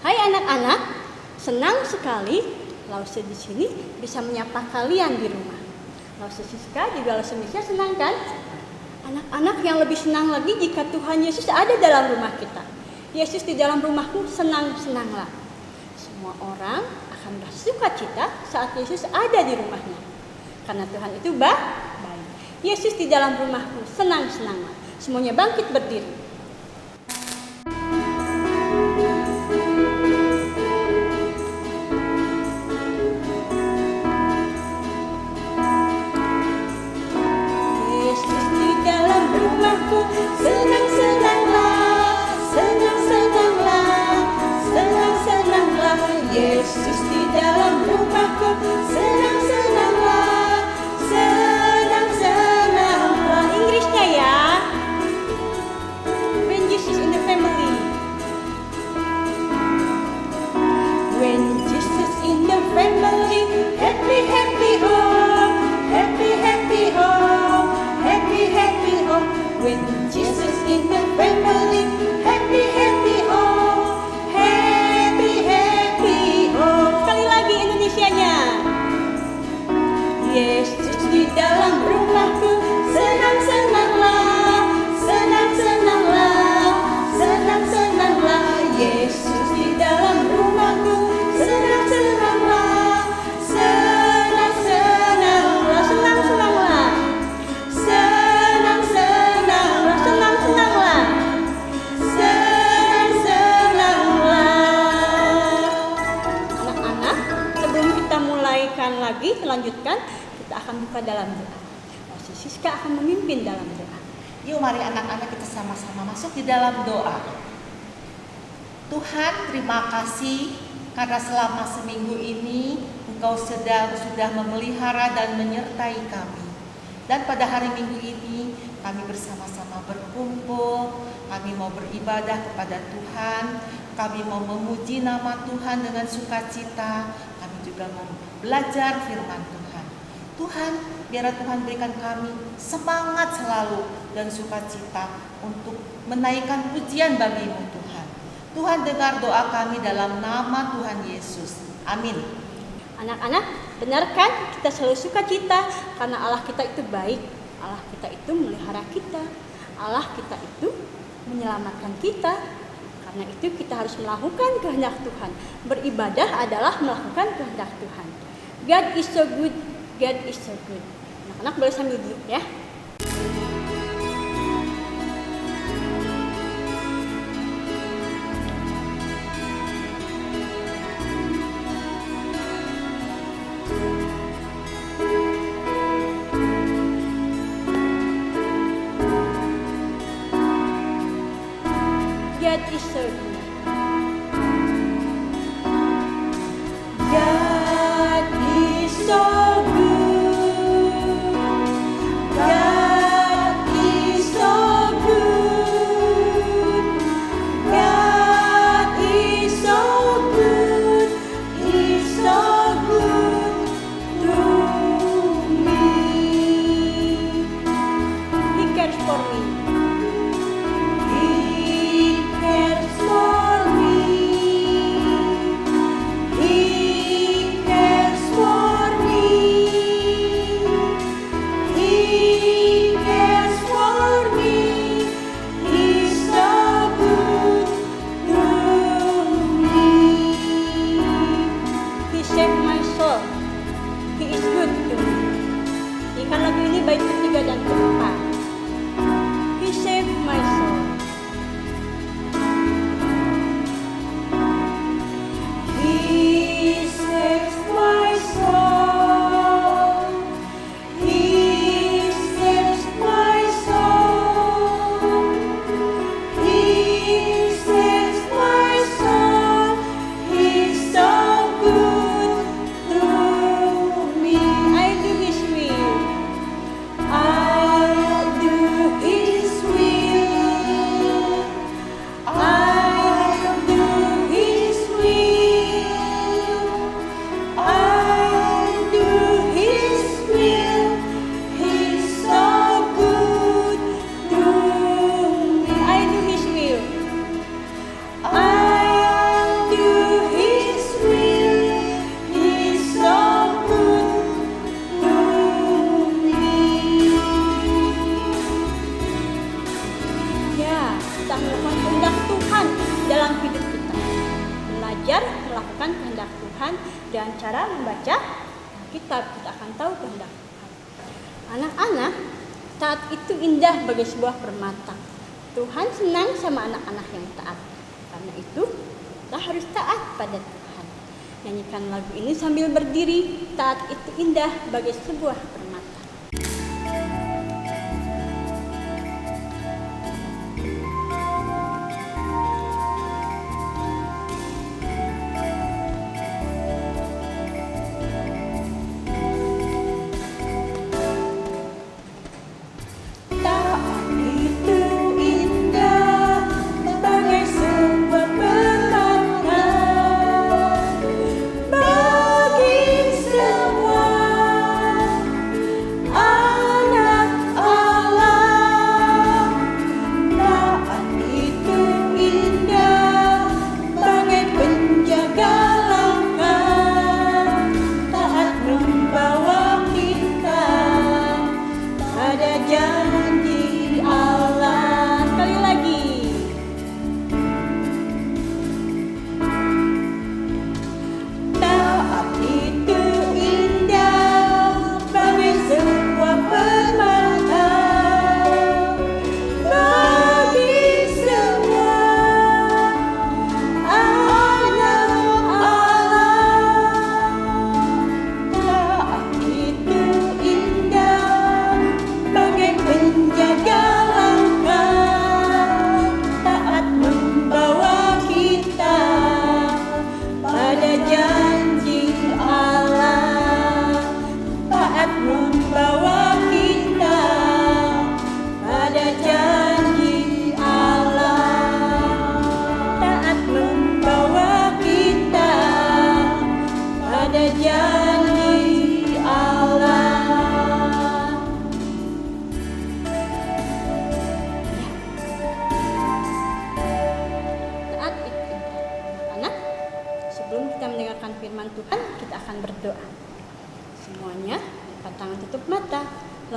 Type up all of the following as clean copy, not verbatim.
Hai anak-anak, senang sekali Lause di sini bisa menyapa kalian di rumah. Lause Siska juga Lause Misha senang kan? Anak-anak yang lebih senang lagi jika Tuhan Yesus ada dalam rumah kita. Yesus di dalam rumahku, senang-senanglah. Semua orang akan bersuka cita saat Yesus ada di rumahnya. Karena Tuhan itu baik. Yesus di dalam rumahku, senang-senanglah. Semuanya bangkit berdiri. Yesus di dalam rumahku, senang-senanglah, senang-senanglah, senang-senanglah. Yesus di dalam rumahku, senang-senanglah, senang-senanglah. Inggrisnya ya. When Jesus in the family. When Jesus in the family, happy, happy home, happy, happy home, happy, happy home. When Jesus in the family, happy, happy home, happy, happy home. Sekali lagi Indonesianya. Yesus di dalam rumahku, senang-senanglah, senang-senanglah, senang-senanglah. Yesus di dalam rumahku, senang-senanglah, senang-senanglah, senang-senanglah, senang-senanglah, senang-senanglah, senang-senanglah. Anak-anak, sebelum kita mulaikan lagi, lanjutkan, kita akan buka dalam doa. Lause Siska akan memimpin dalam doa. Yuk mari anak-anak kita sama-sama masuk di dalam doa. Tuhan, terima kasih karena selama seminggu ini Engkau sudah memelihara dan menyertai kami. Dan pada hari Minggu ini kami bersama-sama berkumpul, kami mau beribadah kepada Tuhan, kami mau memuji nama Tuhan dengan sukacita, kami juga mau belajar firman Tuhan. Tuhan, biarlah Tuhan berikan kami semangat selalu dan sukacita untuk menaikkan pujian bagi-Mu Tuhan. Tuhan, dengar doa kami dalam nama Tuhan Yesus. Amin. Anak-anak, benarkan kita selalu sukacita karena Allah kita itu baik. Allah kita itu memelihara kita. Allah kita itu menyelamatkan kita. Karena itu kita harus melakukan kehendak Tuhan. Beribadah adalah melakukan kehendak Tuhan. God is so good. God is so good. Anak-anak boleh sambil duduk ya. God is so good. God is so good. God is so good. God is so good. He's so good to me. He cares for me. He cares for bisa melakukan kehendak Tuhan dalam hidup kita. Belajar melakukan kehendak Tuhan dengan cara membaca Alkitab, kita akan tahu kehendak Tuhan. Anak-anak, taat itu indah bagi sebuah permata. Tuhan senang sama anak-anak yang taat. Karena itu, kita harus taat pada Tuhan. Nyanyikan lagu ini sambil berdiri. Taat itu indah bagi sebuah permata.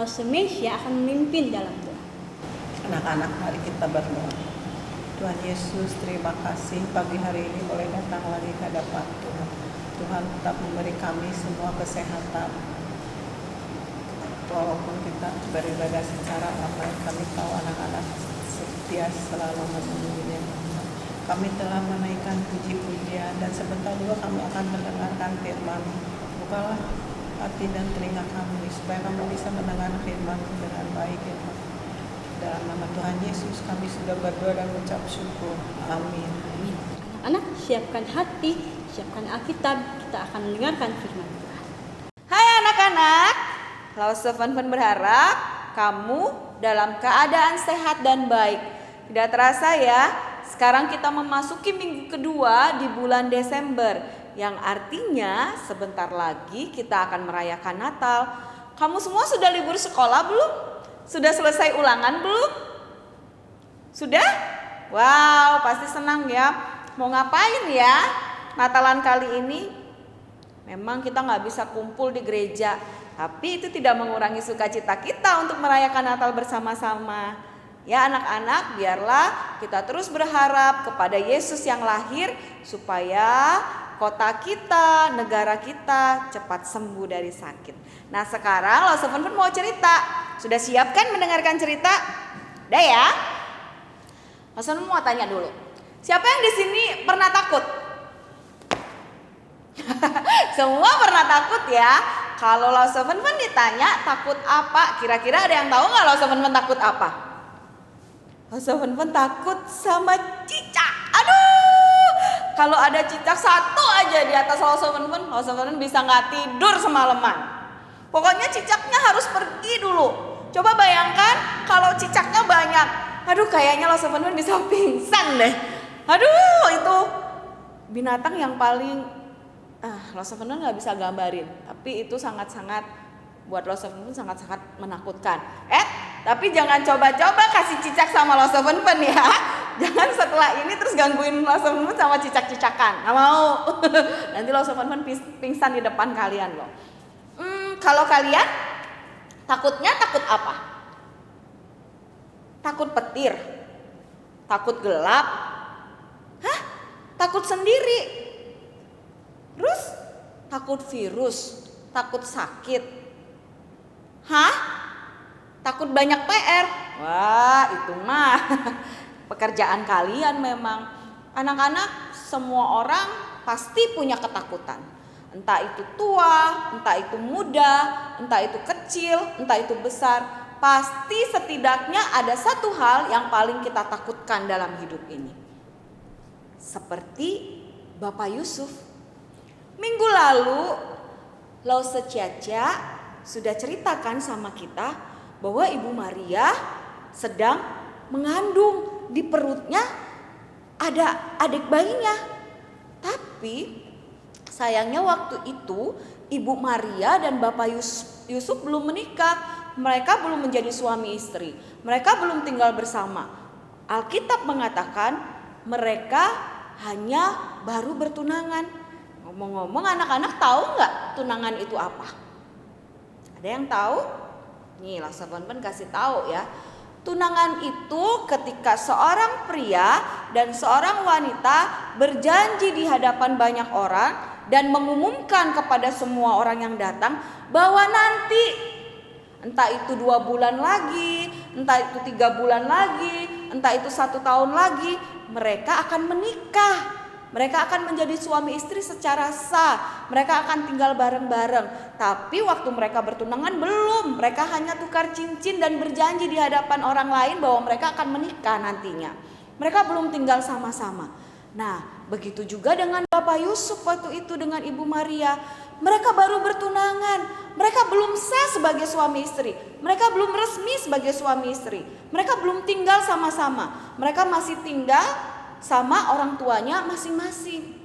Semesya akan memimpin dalam doa. Anak-anak, mari kita berdoa. Tuhan Yesus, terima kasih pagi hari ini boleh datang lagi ke hadapan Tuhan. Tuhan tetap memberi kami semua kesehatan. Walaupun kita beribadah secara online, kami tahu anak-anak setia selalu menunggunya. Kami telah menaikkan puji-pujian dan sebentar dulu kami akan mendengarkan firman. Bukalah hati dan telinga kami supaya kami bisa mendengar firman dengan baik ya Tuhan. Dalam nama Tuhan Yesus kami sudah berdoa dan mengucap syukur. Amin. Anak-anak, siapkan hati, siapkan Alkitab, kita akan mendengarkan firman Tuhan. Hai anak-anak, Lause Fun berharap kamu dalam keadaan sehat dan baik. Tidak terasa ya, sekarang kita memasuki minggu kedua di bulan Desember, yang artinya sebentar lagi kita akan merayakan Natal. Kamu semua sudah libur sekolah belum? Sudah selesai ulangan belum? Sudah? Wow, pasti senang ya. Mau ngapain ya Natalan kali ini? Memang kita nggak bisa kumpul di gereja, tapi itu tidak mengurangi sukacita kita untuk merayakan Natal bersama-sama. Ya anak-anak, biarlah kita terus berharap kepada Yesus yang lahir supaya kota kita, negara kita cepat sembuh dari sakit. Nah sekarang Lause Fun mau cerita. Sudah siap kan mendengarkan cerita? Udah ya? Lause Fun mau tanya dulu. Siapa yang di sini pernah takut? Semua pernah takut ya. Kalau Lause Fun ditanya takut apa? Kira-kira ada yang tahu nggak Lause Fun takut apa? Lause Fun takut sama cicak. Aduh! Kalau ada cicak satu aja di atas Lause Fun bisa nggak tidur semalaman. Pokoknya cicaknya harus pergi dulu. Coba bayangkan kalau cicaknya banyak. Aduh, kayaknya Lause Fun bisa pingsan deh. Aduh, itu binatang yang paling Lause Fun nggak bisa gambarin. Tapi itu sangat-sangat buat Lause Fun sangat-sangat menakutkan. Tapi jangan coba-coba kasih cicak sama Lause Fun ya. Jangan setelah ini terus gangguin Lause Fun sama cicak-cicakan. Nggak mau. Nanti Lause Fun pingsan di depan kalian loh. Kalau kalian takutnya takut apa? Takut petir, Takut gelap? Hah? Takut sendiri? Terus takut virus? Takut sakit? Hah? Takut banyak PR? Wah, itu mah pekerjaan kalian memang. Anak-anak, semua orang pasti punya ketakutan. Entah itu tua, entah itu muda, entah itu kecil, entah itu besar. Pasti setidaknya ada satu hal yang paling kita takutkan dalam hidup ini. Seperti Bapak Yusuf. Minggu lalu, Lause Ciacia sudah ceritakan sama kita bahwa Ibu Maria sedang mengandung. Di perutnya ada adik bayinya. Tapi sayangnya waktu itu Ibu Maria dan Bapak Yusuf belum menikah. Mereka belum menjadi suami istri. Mereka belum tinggal bersama. Alkitab mengatakan mereka hanya baru bertunangan. Ngomong-ngomong, anak-anak tahu nggak tunangan itu apa? Ada yang tahu? Nih, Lause Fun kasih tahu ya. Tunangan itu ketika seorang pria dan seorang wanita berjanji di hadapan banyak orang dan mengumumkan kepada semua orang yang datang bahwa nanti, entah itu 2 bulan lagi, entah itu 3 bulan lagi, entah itu 1 tahun lagi, mereka akan menikah. Mereka akan menjadi suami istri secara sah. Mereka akan tinggal bareng-bareng. Tapi waktu mereka bertunangan belum. Mereka hanya tukar cincin dan berjanji di hadapan orang lain bahwa mereka akan menikah nantinya. Mereka belum tinggal sama-sama. Nah, begitu juga dengan Bapak Yusuf waktu itu dengan Ibu Maria. Mereka baru bertunangan. Mereka belum sah sebagai suami istri. Mereka belum resmi sebagai suami istri. Mereka belum tinggal sama-sama. Mereka masih tinggal sama orang tuanya masing-masing.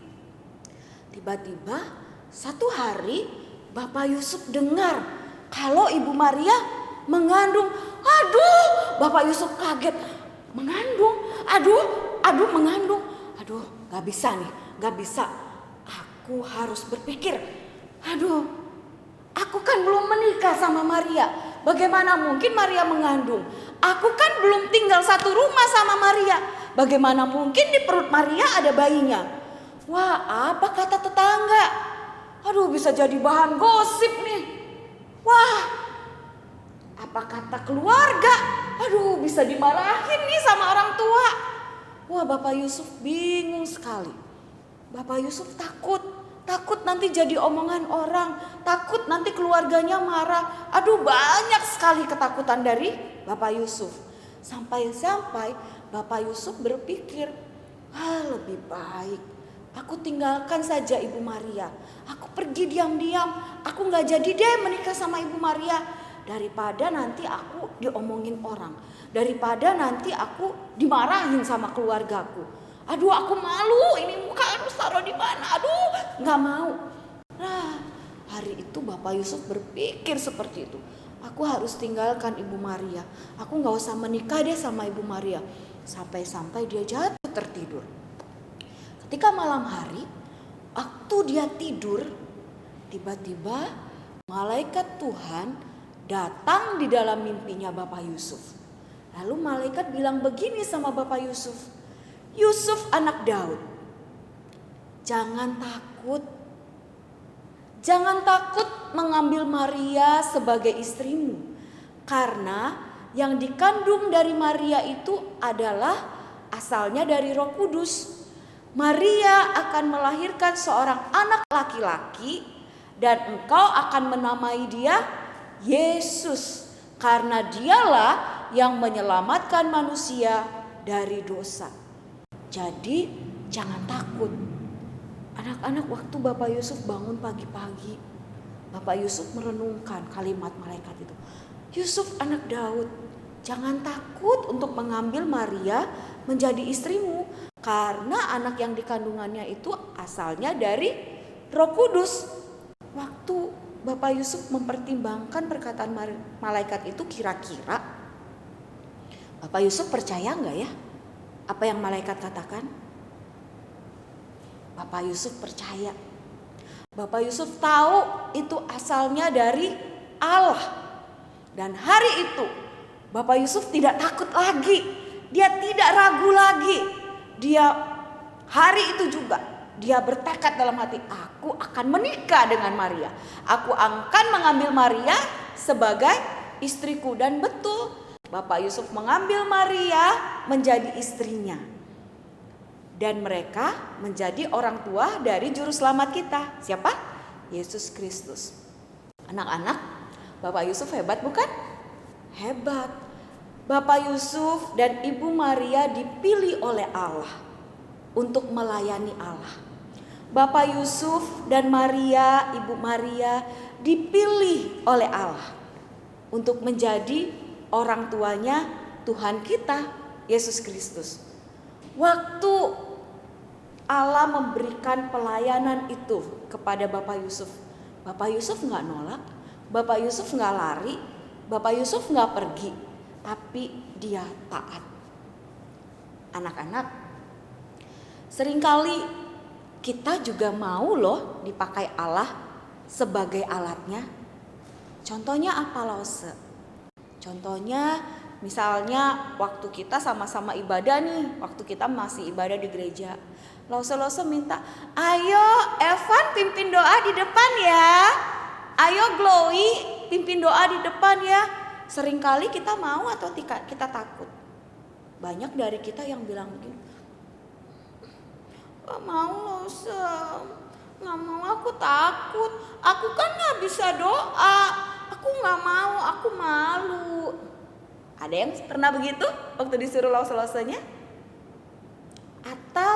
Tiba-tiba satu hari Bapak Yusuf dengar kalau Ibu Maria mengandung. Aduh, Bapak Yusuf kaget. Mengandung? Aduh mengandung. Aduh, gak bisa nih, gak bisa. Aku harus berpikir, aduh, aku kan belum menikah sama Maria. Bagaimana mungkin Maria mengandung? Aku kan belum tinggal satu rumah sama Maria. Bagaimana mungkin di perut Maria ada bayinya? Wah, apa kata tetangga? Aduh, bisa jadi bahan gosip nih. Wah, apa kata keluarga? Aduh, bisa dimarahin nih sama orang tua. Wah, Bapak Yusuf bingung sekali. Bapak Yusuf takut nanti jadi omongan orang, takut nanti keluarganya marah. Aduh, banyak sekali ketakutan dari Bapak Yusuf. Sampai-sampai Bapak Yusuf berpikir, lebih baik aku tinggalkan saja Ibu Maria. Aku pergi diam-diam, aku gak jadi deh menikah sama Ibu Maria. Daripada nanti aku diomongin orang, daripada nanti aku dimarahin sama keluargaku. Aduh, aku malu, ini muka harus taruh di mana? Aduh, gak mau. Nah, hari itu Bapak Yusuf berpikir seperti itu. Aku harus tinggalkan Ibu Maria. Aku gak usah menikah deh sama Ibu Maria. Sampai-sampai dia jatuh tertidur. Ketika malam hari, waktu dia tidur, tiba-tiba malaikat Tuhan datang di dalam mimpinya Bapak Yusuf. Lalu malaikat bilang begini sama Bapak Yusuf. Yusuf anak Daud, jangan takut. Jangan takut mengambil Maria sebagai istrimu. Karena yang dikandung dari Maria itu adalah asalnya dari Roh Kudus. Maria akan melahirkan seorang anak laki-laki dan engkau akan menamai dia Yesus. Karena dialah yang menyelamatkan manusia dari dosa. Jadi jangan takut. Anak-anak, waktu Bapak Yusuf bangun pagi-pagi, Bapak Yusuf merenungkan kalimat malaikat itu. Yusuf anak Daud, jangan takut untuk mengambil Maria menjadi istrimu. Karena anak yang dikandungannya itu asalnya dari Roh Kudus. Waktu Bapak Yusuf mempertimbangkan perkataan malaikat itu, kira-kira Bapak Yusuf percaya enggak ya apa yang malaikat katakan? Bapak Yusuf percaya. Bapak Yusuf tahu itu asalnya dari Allah. Dan hari itu Bapak Yusuf tidak takut lagi. dia tidak ragu lagi. Dia hari itu juga dia bertekad dalam hati, aku akan menikah dengan Maria. Aku akan mengambil Maria sebagai istriku. Dan betul, Bapak Yusuf mengambil Maria menjadi istrinya. Dan mereka menjadi orang tua dari juru selamat kita. Siapa? Yesus Kristus. Anak-anak, Bapak Yusuf hebat bukan? Hebat. Bapak Yusuf dan Ibu Maria dipilih oleh Allah untuk melayani Allah. Bapak Yusuf dan Maria, Ibu Maria dipilih oleh Allah untuk menjadi orang tuanya Tuhan kita, Yesus Kristus. Waktu Allah memberikan pelayanan itu kepada Bapak Yusuf nggak nolak, Bapak Yusuf nggak lari, Bapak Yusuf nggak pergi, tapi dia taat. Anak-anak, seringkali kita juga mau loh dipakai Allah sebagai alatnya. Contohnya apa, Lause? Contohnya misalnya waktu kita sama-sama ibadah nih, waktu kita masih ibadah di gereja, Lause minta, ayo Evan pimpin doa di depan ya, ayo Chloe pimpin doa di depan ya. Seringkali kita mau atau kita takut? Banyak dari kita yang bilang begini, gak mau Lause, gak mau, aku takut, aku kan gak bisa doa, aku gak mau, aku malu. Ada yang pernah begitu waktu disuruh Lause-nya? Atau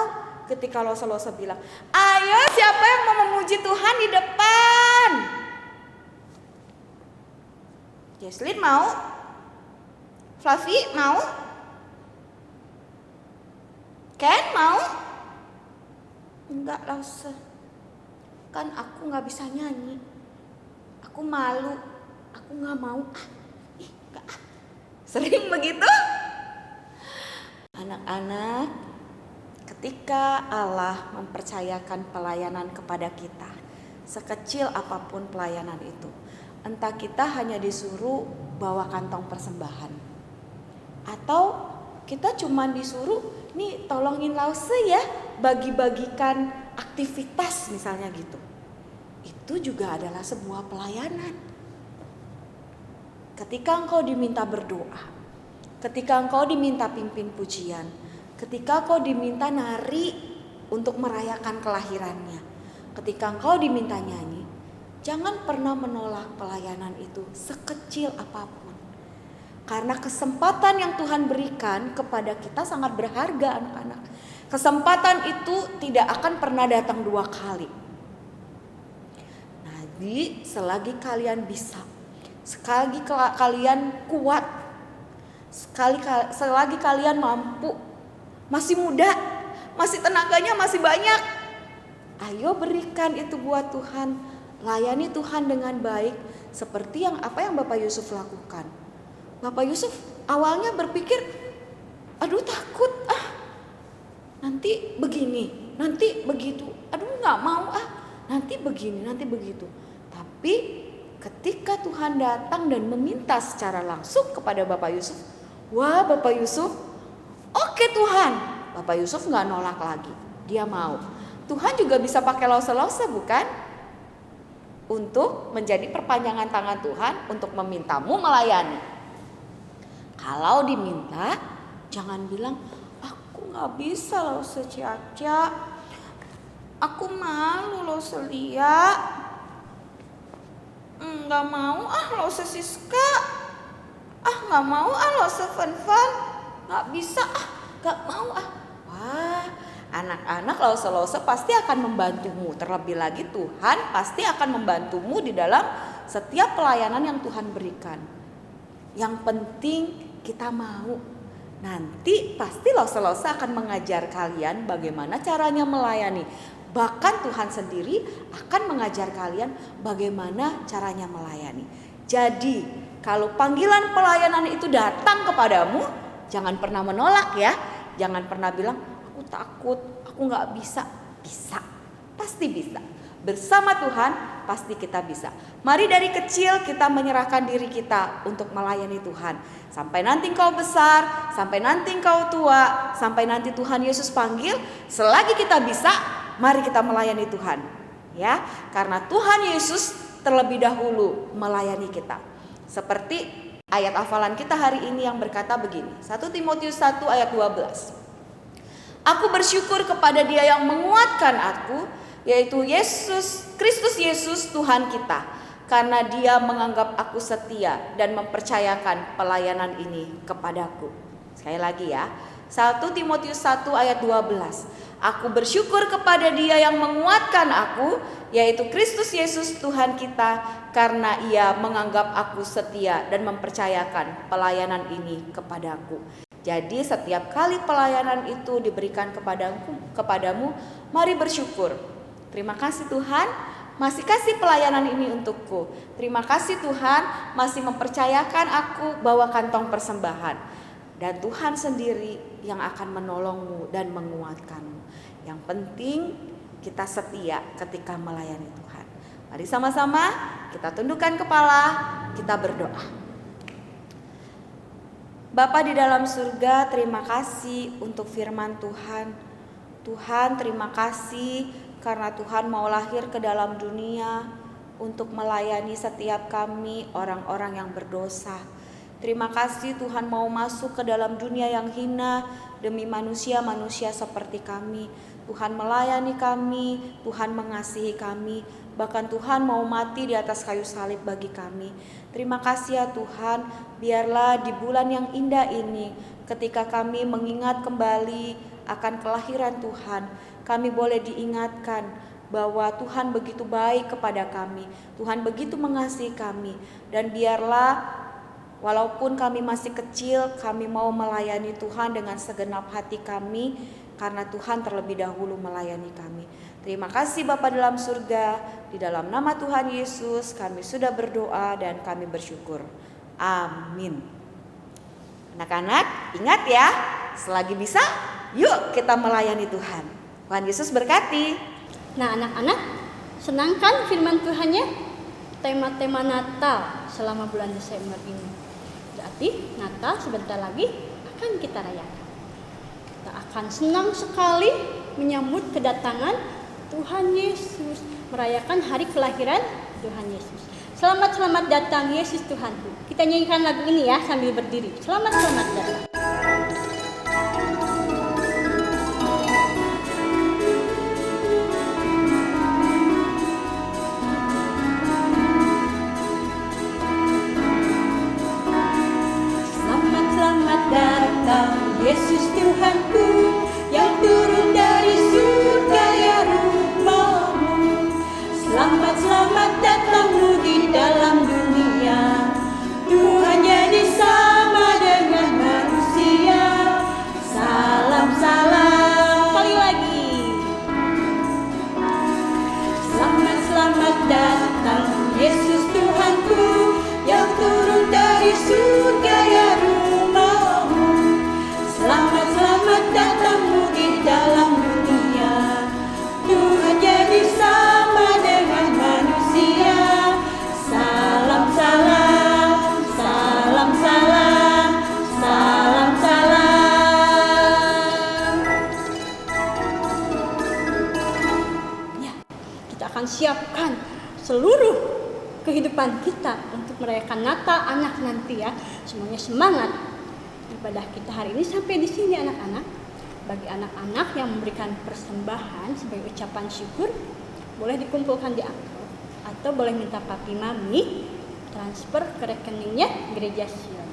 ketika Lause bilang, ayo siapa yang mau memuji Tuhan di depan? Jesslyn mau? Fluffy mau? Ken mau? Enggak, Lause, kan aku gak bisa nyanyi, aku malu, aku gak mau. Enggak. Sering begitu? Anak-anak, ketika Allah mempercayakan pelayanan kepada kita, sekecil apapun pelayanan itu, entah kita hanya disuruh bawa kantong persembahan, atau kita cuma disuruh, nih tolongin Lause ya, bagi-bagikan aktivitas misalnya gitu. Itu juga adalah sebuah pelayanan. Ketika engkau diminta berdoa, ketika engkau diminta pimpin pujian, ketika engkau diminta nari untuk merayakan kelahirannya, ketika engkau diminta nyanyi, jangan pernah menolak pelayanan itu sekecil apapun. Karena kesempatan yang Tuhan berikan kepada kita sangat berharga, anak-anak. Kesempatan itu tidak akan pernah datang 2 kali. Jadi selagi kalian bisa, selagi kalian kuat, selagi kalian mampu, masih muda, masih tenaganya masih banyak, ayo berikan itu buat Tuhan. Layani Tuhan dengan baik seperti apa yang Bapak Yusuf lakukan. Bapak Yusuf awalnya berpikir, aduh takut, nanti begini, nanti begitu, aduh gak mau, nanti begini, nanti begitu. Tapi ketika Tuhan datang dan meminta secara langsung kepada Bapak Yusuf, wah Bapak Yusuf, oke Tuhan. Bapak Yusuf gak nolak lagi, dia mau. Tuhan juga bisa pakai Lause bukan? Untuk menjadi perpanjangan tangan Tuhan untuk memintamu melayani. Kalau diminta, jangan bilang, aku gak bisa Lause Caca, aku malu Lause Lia, gak mau Lause Siska, gak mau Lause Fun, gak bisa, gak mau. Wah, anak-anak Lause pasti akan membantumu. Terlebih lagi Tuhan pasti akan membantumu di dalam setiap pelayanan yang Tuhan berikan. Yang penting kita mau. Nanti pasti Lause akan mengajar kalian bagaimana caranya melayani. Bahkan Tuhan sendiri akan mengajar kalian bagaimana caranya melayani. Jadi kalau panggilan pelayanan itu datang kepadamu, jangan pernah menolak ya. Jangan pernah bilang, aku takut, aku gak bisa. Bisa, pasti bisa. Bersama Tuhan pasti kita bisa. Mari dari kecil kita menyerahkan diri kita untuk melayani Tuhan. Sampai nanti engkau besar, sampai nanti engkau tua, sampai nanti Tuhan Yesus panggil, selagi kita bisa, mari kita melayani Tuhan. Ya, karena Tuhan Yesus terlebih dahulu melayani kita. Seperti ayat hafalan kita hari ini yang berkata begini, 1 Timotius 1 ayat 12. Aku bersyukur kepada Dia yang menguatkan aku, yaitu Kristus Yesus Tuhan kita, karena Dia menganggap aku setia dan mempercayakan pelayanan ini kepadaku. Sekali lagi ya, 1 Timotius 1 ayat 12. Aku bersyukur kepada Dia yang menguatkan aku, yaitu Kristus Yesus Tuhan kita, karena Ia menganggap aku setia dan mempercayakan pelayanan ini kepadaku. Jadi setiap kali pelayanan itu diberikan kepadamu, mari bersyukur. Terima kasih Tuhan, masih kasih pelayanan ini untukku. Terima kasih Tuhan, masih mempercayakan aku bawa kantong persembahan. Dan Tuhan sendiri yang akan menolongmu dan menguatkanmu. Yang penting kita setia ketika melayani Tuhan. Mari sama-sama kita tundukkan kepala, kita berdoa. Bapa di dalam surga, terima kasih untuk firman Tuhan. Tuhan, terima kasih karena Tuhan mau lahir ke dalam dunia untuk melayani setiap kami orang-orang yang berdosa. Terima kasih Tuhan mau masuk ke dalam dunia yang hina demi manusia-manusia seperti kami. Tuhan melayani kami, Tuhan mengasihi kami, bahkan Tuhan mau mati di atas kayu salib bagi kami. Terima kasih ya Tuhan, biarlah di bulan yang indah ini, ketika kami mengingat kembali akan kelahiran Tuhan, kami boleh diingatkan bahwa Tuhan begitu baik kepada kami, Tuhan begitu mengasihi kami, dan biarlah walaupun kami masih kecil, kami mau melayani Tuhan dengan segenap hati kami, karena Tuhan terlebih dahulu melayani kami. Terima kasih Bapa dalam surga, di dalam nama Tuhan Yesus kami sudah berdoa dan kami bersyukur. Amin. Anak-anak ingat ya, selagi bisa yuk kita melayani Tuhan. Tuhan Yesus berkati. Nah anak-anak, senangkan firman Tuhannya, tema-tema Natal selama bulan Desember ini. Berarti Natal sebentar lagi akan kita rayakan. Kita akan senang sekali menyambut kedatangan Tuhan Yesus, merayakan hari kelahiran Tuhan Yesus. Selamat datang Yesus Tuhanku. Kita nyanyikan lagu ini ya sambil berdiri. Selamat datang. Selamat datang Yesus Tuhanku, yang turun dari surga ya rumahmu. Selamat datangmu di dalam dunia. Tuhan jadi sama dengan manusia. Salam kali lagi. Selamat datang Yesus Tuhanku, yang turun dari surga ya rumahmu. Selamat datangmu di dalam dunia. Tuhan jadi sama dengan manusia. Salam ya, kita akan siapkan seluruh kehidupan kita untuk merayakan Natal anak nanti ya. Semuanya semangat. Ibadah kita hari ini sampai di sini anak-anak. Bagi anak-anak yang memberikan persembahan sebagai ucapan syukur, boleh dikumpulkan di amplop atau boleh minta papi mami transfer ke rekeningnya Gereja Sion.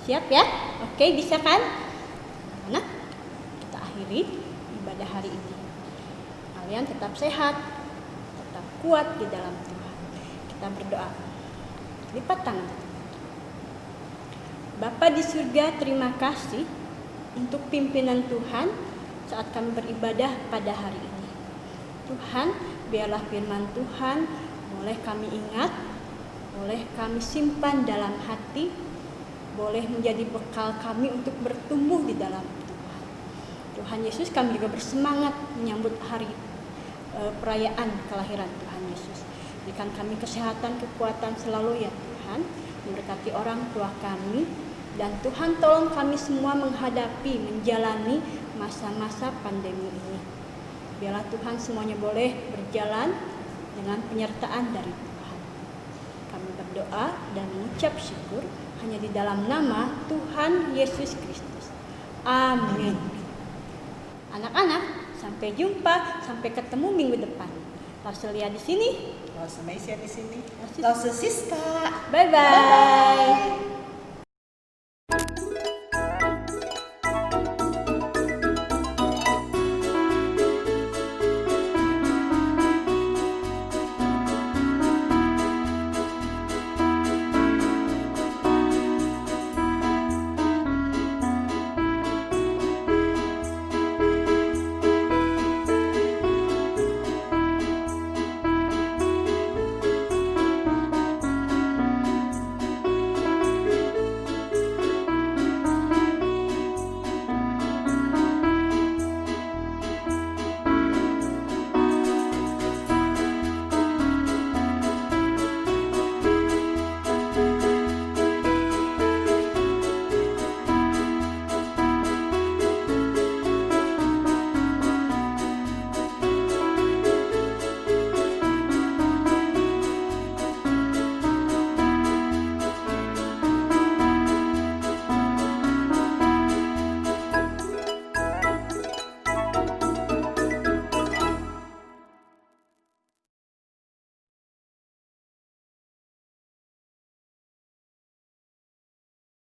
Siap ya? Oke, bisa kan? Anak, kita akhiri ibadah hari ini. Kalian tetap sehat, tetap kuat di dalam Tuhan. Kita berdoa. Lipat tangan. Bapa di surga, terima kasih untuk pimpinan Tuhan saat kami beribadah pada hari ini. Tuhan, biarlah firman Tuhan boleh kami ingat, boleh kami simpan dalam hati, boleh menjadi bekal kami untuk bertumbuh di dalam Tuhan. Tuhan Yesus, kami juga bersemangat menyambut hari perayaan kelahiran Tuhan Yesus. Berikan kami kesehatan, kekuatan selalu ya Tuhan. Memberkati orang tua kami. Dan Tuhan tolong kami semua menghadapi, menjalani masa-masa pandemi ini. Biarlah Tuhan semuanya boleh berjalan dengan penyertaan dari Tuhan. Kami berdoa dan mengucap syukur hanya di dalam nama Tuhan Yesus Kristus. Amin. Anak-anak, sampai jumpa, sampai ketemu minggu depan. Lauselia di sini. Lause Mesia di sini. Lause Siska. Bye-bye.